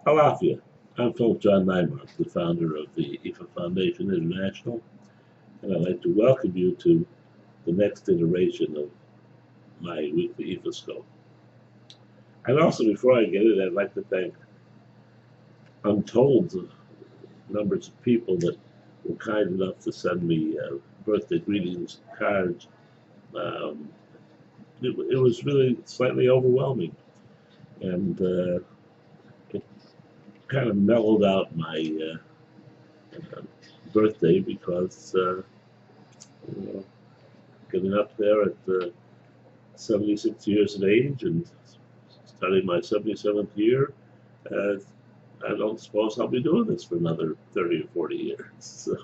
Alafia. I'm Philip Johm Neimark, the founder of the IFA Foundation International, and I'd like to welcome you to the next iteration of my weekly ifascope. And also, before I get it, I'd like to thank untold numbers of people that were kind enough to send me birthday greetings, cards. Um, it was really slightly overwhelming, and it kind of mellowed out my birthday because you know, getting up there at 76 years of age and starting my 77th year, uh, I don't suppose I'll be doing this for another 30 or 40 years. So,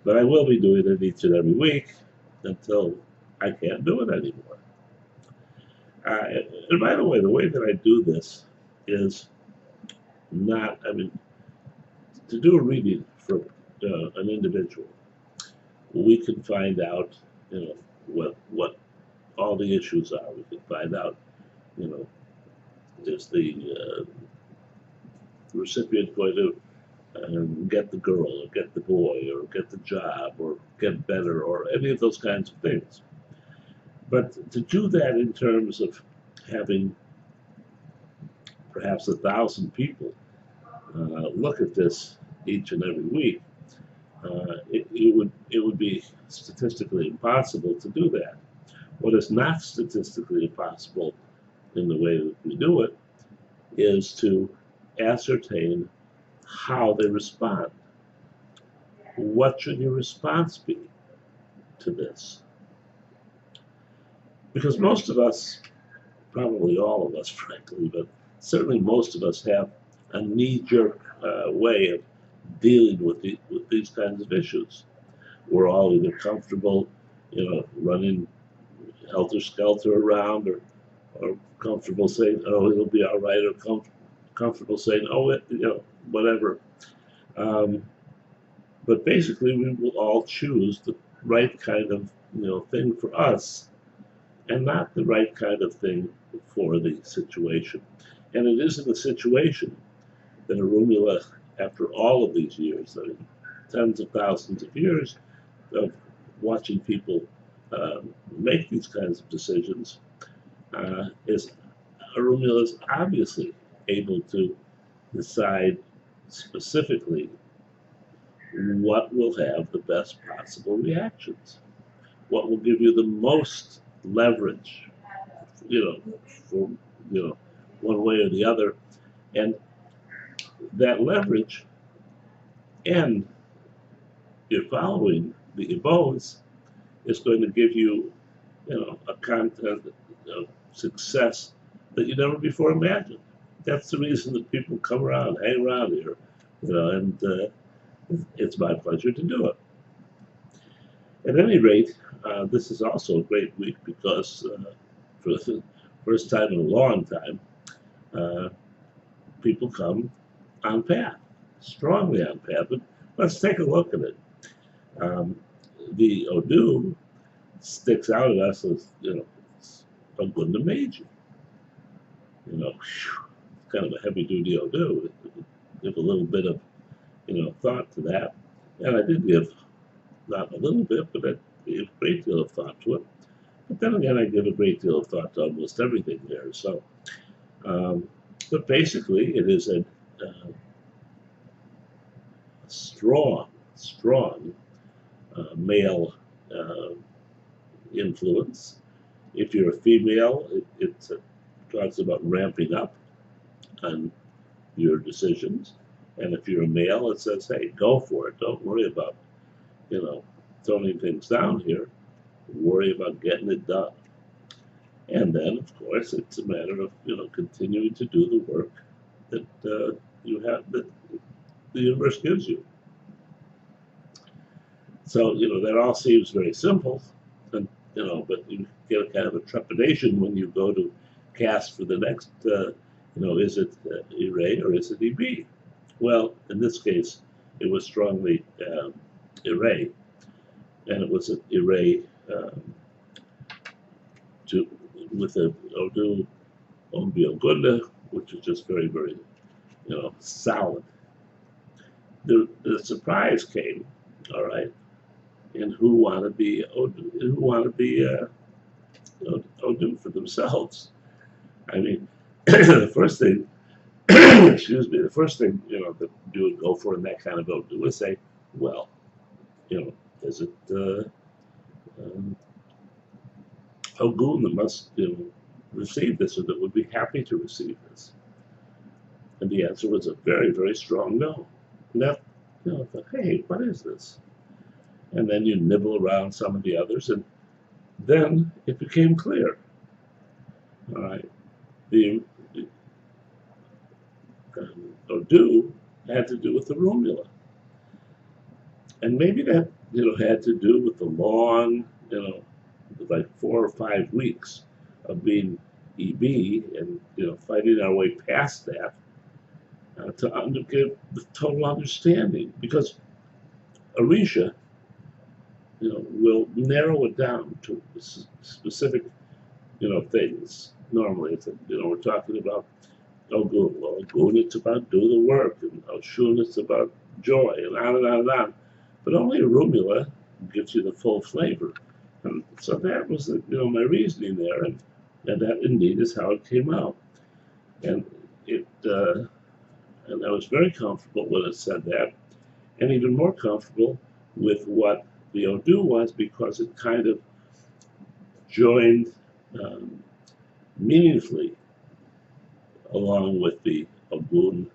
but I will be doing it each and every week until I can't do it anymore. And by the way that I do this is not, I mean, to do a reading for an individual, we can find out, what all the issues are. We can find out, you know, is the recipient going to get the girl or get the boy or get the job or get better or any of those kinds of things. But to do that in terms of having perhaps 1,000 people look at this each and every week, it would be statistically impossible to do that. What is not statistically possible in the way that we do it is to ascertain how they respond. What should your response be to this? Because most of us, probably all of us, frankly, but certainly most of us have a knee-jerk way of dealing with these kinds of issues. We're all either comfortable, running helter-skelter around, or comfortable saying, "Oh, it'll be all right," or comfortable saying, "Oh, whatever." But basically, we will all choose the right kind of thing for us, and not the right kind of thing for the situation. And it is in the situation that Orunmila, after all of these years, I mean, tens of thousands of years of watching people make these kinds of decisions, is Orunmila is obviously able to decide specifically what will have the best possible reactions, what will give you the most leverage, for one way or the other, and that leverage, and you're following the Ebos, is going to give you, a content of success that you never before imagined. That's the reason that people come around, hang around here, and it's my pleasure to do it. At any rate, this is also a great week because for the first time in a long time, people come on path, strongly on path. But let's take a look at it. The Odu sticks out at us as, a good Meiji. Kind of a heavy-duty Odu. Give a little bit of, thought to that. And I did give, not a little bit, but I gave a great deal of thought to it. But then again, I give a great deal of thought to almost everything there. So, but basically, it is a strong male influence. If you're a female, it talks about ramping up on your decisions. And if you're a male, it says, hey, go for it. Don't worry about, toning things down here. Worry about getting it done. And then, of course, it's a matter of, continuing to do the work that you have, that the universe gives you. So, that all seems very simple, and, but you get a kind of a trepidation when you go to cast for the next, is it Ire or is it EB? Well, in this case, it was strongly Ire, and it was an Ire with a Odu Ombio Gunda, which is just very, very, solid. The surprise came, all right, and who want to be Odoo for themselves. I mean, the first thing, excuse me, the first thing that you would go for in that kind of Odoo is say, well, is it Ogun that must receive this, or that would be happy to receive this? And the answer was a very, very strong no. And that, I thought, hey, what is this? And then you nibble around some of the others, and then it became clear. All right, the Odoo had to do with the Orunmila, and maybe that had to do with the long, like 4 or 5 weeks of being EB and fighting our way past that to give the total understanding, because Orisha will narrow it down to specific things. Normally, it's we're talking about Ogun. Well, Ogun, it's about do the work, and Oshun, it's about joy, and on and on and on. But only Orunmila gives you the full flavor, and so that was my reasoning there, and that indeed is how it came out, and it and I was very comfortable when it said that, and even more comfortable with what the Odoo was, because it kind of joined meaningfully along with the Ogun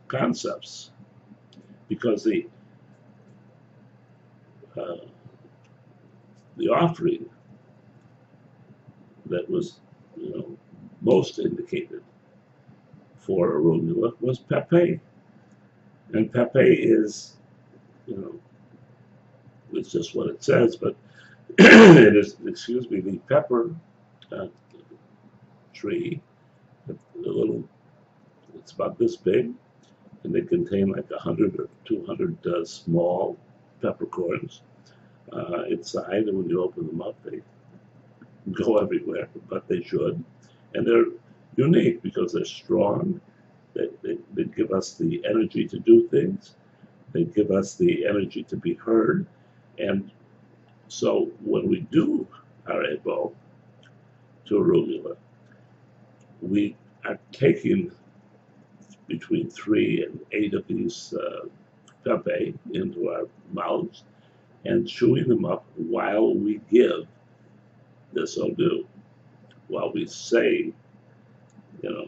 concepts, because the offering that was most indicated for Orunmila was Pepe, and Pepe is it's just what it says, but it is, excuse me, the pepper tree, it's about this big, and they contain like 100 or 200 small peppercorns inside, and when you open them up, they go everywhere, but they should. And they're unique because they're strong. They give us the energy to do things. They give us the energy to be heard. And so when we do our Ebo to Orunmila, we are taking between 3 and 8 of these pepe into our mouths and chewing them up while we give this Odoo, while we say,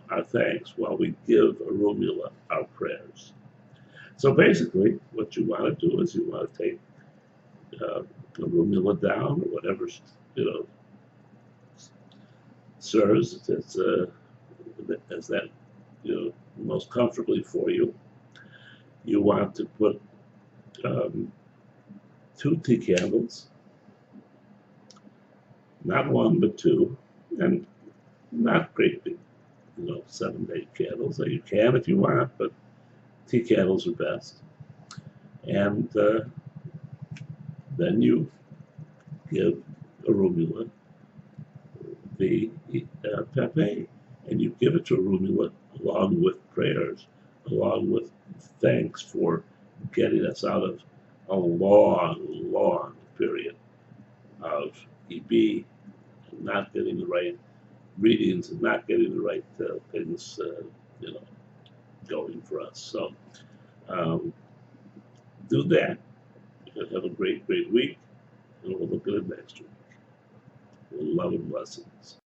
our thanks, while we give Orunmila our prayers. So basically, what you want to do is you want to take Orunmila down, or whatever serves as that most comfortably for you. You want to put 2 tea candles, not 1 but 2, and not great big 7 to 8 candles. So you can if you want, but tea candles are best. And then you give Orunmila the pepe, and you give it to Orunmila along with prayers, along with thanks for getting us out of a long, long period of EB, and not getting the right readings and not getting the right things, going for us. So do that. Have a great, great week, and we'll look at it next week. Love and blessings.